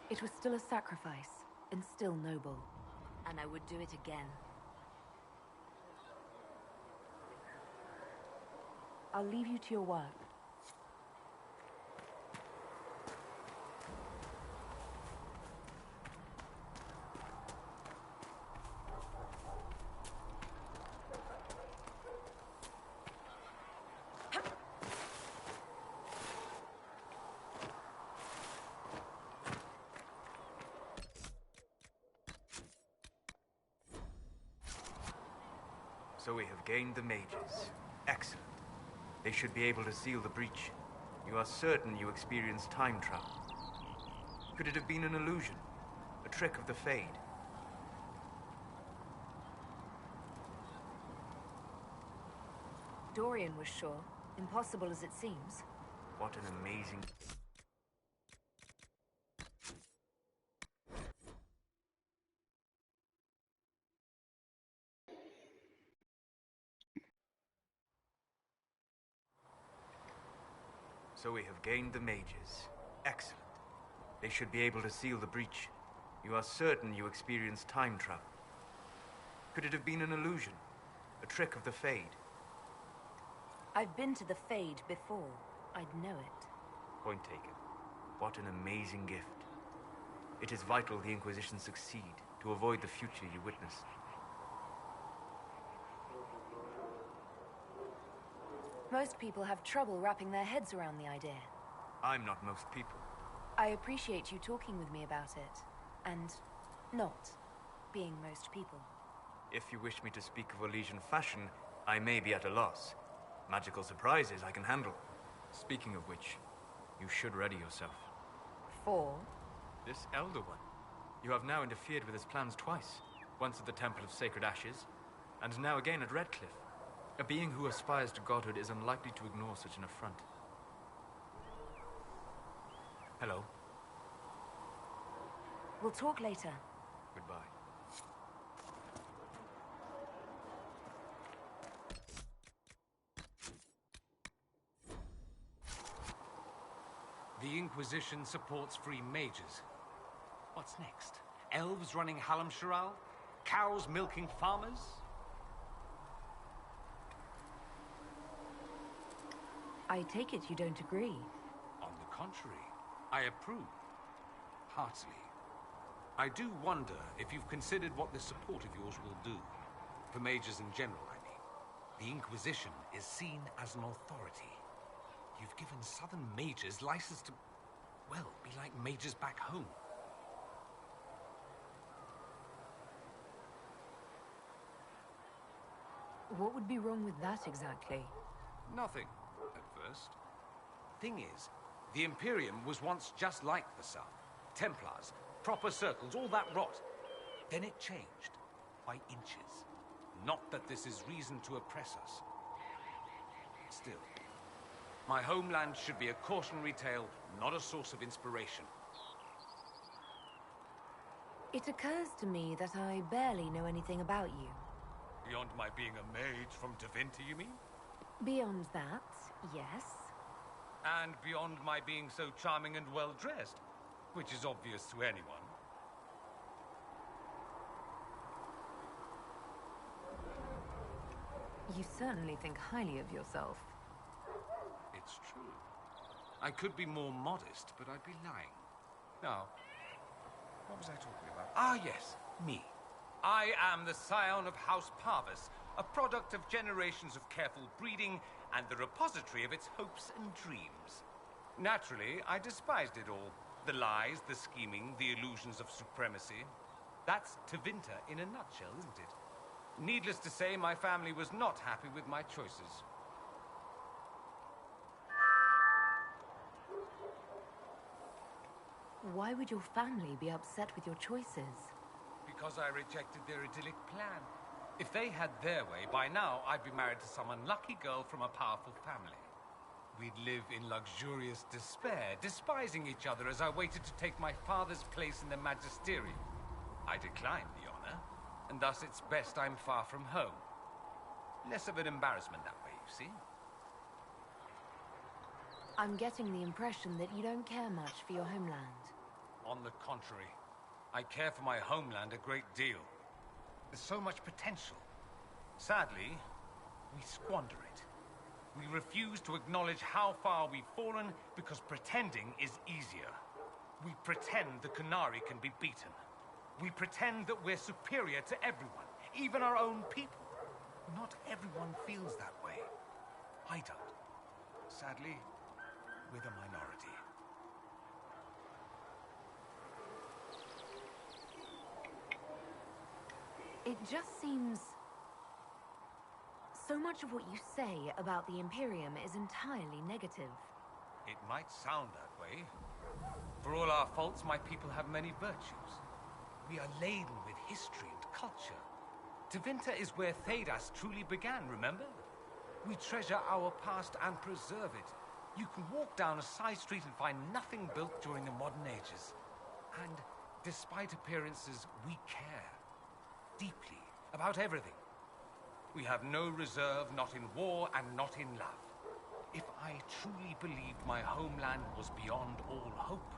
It was still a sacrifice, and still noble. And I would do it again. I'll leave you to your work. So we have gained the mages. Excellent. They should be able to seal the breach. You are certain you experienced time travel. Could it have been an illusion? A trick of the Fade? Dorian was sure. Impossible as it seems. What an amazing... So we have gained the mages. Excellent. They should be able to seal the breach. You are certain you experienced time travel. Could it have been an illusion? A trick of the Fade? I've been to the Fade before. I'd know it. Point taken. What an amazing gift. It is vital the Inquisition succeed to avoid the future you witnessed. Most people have trouble wrapping their heads around the idea. I'm not most people. I appreciate you talking with me about it, and not being most people. If you wish me to speak of Elysian fashion, I may be at a loss. Magical surprises I can handle. Speaking of which, you should ready yourself. For? This Elder One. You have now interfered with his plans twice. Once at the Temple of Sacred Ashes, and now again at Redcliffe. A being who aspires to godhood is unlikely to ignore such an affront. Hello. We'll talk later. Goodbye. The Inquisition supports free mages. What's next? Elves running Halamsharal? Cows milking farmers? I take it you don't agree. On the contrary, I approve. Heartily. I do wonder if you've considered what this support of yours will do. For mages in general, I mean. The Inquisition is seen as an authority. You've given Southern mages license to, well, be like mages back home. What would be wrong with that exactly? Nothing, at first. Thing is, the Imperium was once just like the South. Templars, proper circles, all that rot. Then it changed, by inches. Not that this is reason to oppress us. Still, my homeland should be a cautionary tale, not a source of inspiration. It occurs to me that I barely know anything about you. Beyond my being a mage from Tevinter, you mean? Beyond that, yes. And beyond my being so charming and well-dressed, which is obvious to anyone. You certainly think highly of yourself. It's true. I could be more modest, but I'd be lying. Now, what was I talking about? Ah, yes, me. I am the scion of House Parvis, a product of generations of careful breeding and the repository of its hopes and dreams. Naturally, I despised it all. The lies, the scheming, the illusions of supremacy. That's Tevinter in a nutshell, isn't it? Needless to say, my family was not happy with my choices. Why would your family be upset with your choices? Because I rejected their idyllic plan. If they had their way, by now I'd be married to some unlucky girl from a powerful family. We'd live in luxurious despair, despising each other as I waited to take my father's place in the magisterium. I declined the honor, and thus it's best I'm far from home. Less of an embarrassment that way, you see. I'm getting the impression that you don't care much for your homeland. On the contrary, I care for my homeland a great deal. There's so much potential. Sadly, we squander it. We refuse to acknowledge how far we've fallen because pretending is easier. We pretend the Qunari can be beaten. We pretend that we're superior to everyone, even our own people. Not everyone feels that way. I don't. Sadly, we're the minority. It just seems... So much of what you say about the Imperium is entirely negative. It might sound that way. For all our faults, my people have many virtues. We are laden with history and culture. Tevinter is where Thedas truly began, remember? We treasure our past and preserve it. You can walk down a side street and find nothing built during the modern ages. And despite appearances, we care. Deeply. About everything. We have no reserve, not in war and not in love. If I truly believed my homeland was beyond all hope,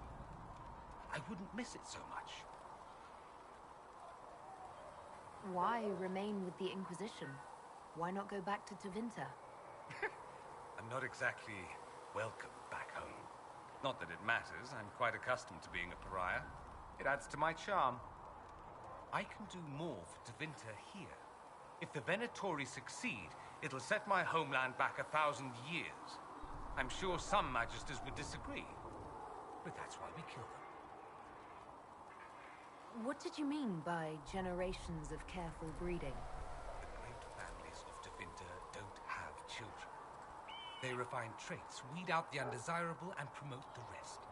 I wouldn't miss it so much. Why remain with the Inquisition? Why not go back to Tevinter? I'm not exactly welcome back home. Not that it matters, I'm quite accustomed to being a pariah. It adds to my charm. I can do more for Tevinter here. If the Venatori succeed, it'll set my homeland back 1,000 years. I'm sure some Magisters would disagree, but that's why we kill them. What did you mean by generations of careful breeding? The great families of Tevinter don't have children. They refine traits, weed out the undesirable, and promote the rest.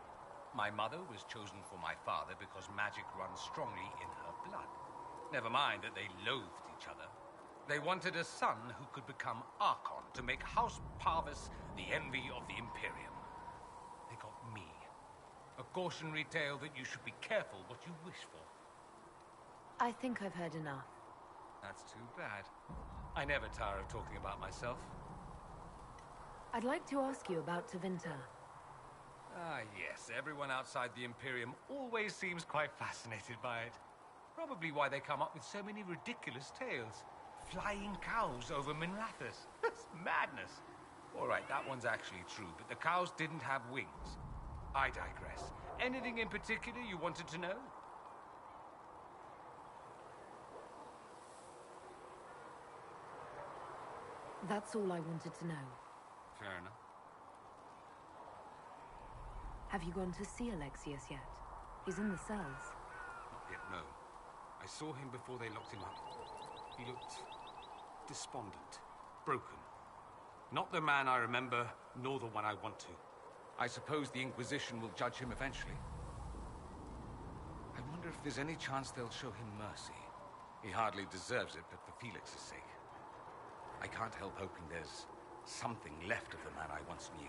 My mother was chosen for my father because magic runs strongly in her blood. Never mind that they loathed each other. They wanted a son who could become Archon to make House Parvis the envy of the Imperium. They got me. A cautionary tale that you should be careful what you wish for. I think I've heard enough. That's too bad. I never tire of talking about myself. I'd like to ask you about Tevinter. Ah, yes. Everyone outside the Imperium always seems quite fascinated by it. Probably why they come up with so many ridiculous tales. Flying cows over Minrathous. That's madness. All right, that one's actually true, but the cows didn't have wings. I digress. Anything in particular you wanted to know? That's all I wanted to know. Fair enough. Have you gone to see Alexius yet? He's in the cells. Not yet, no. I saw him before they locked him up. He looked despondent, broken. Not the man I remember, nor the one I want to. I suppose the Inquisition will judge him eventually. I wonder if there's any chance they'll show him mercy. He hardly deserves it, but for Felix's sake. I can't help hoping there's something left of the man I once knew.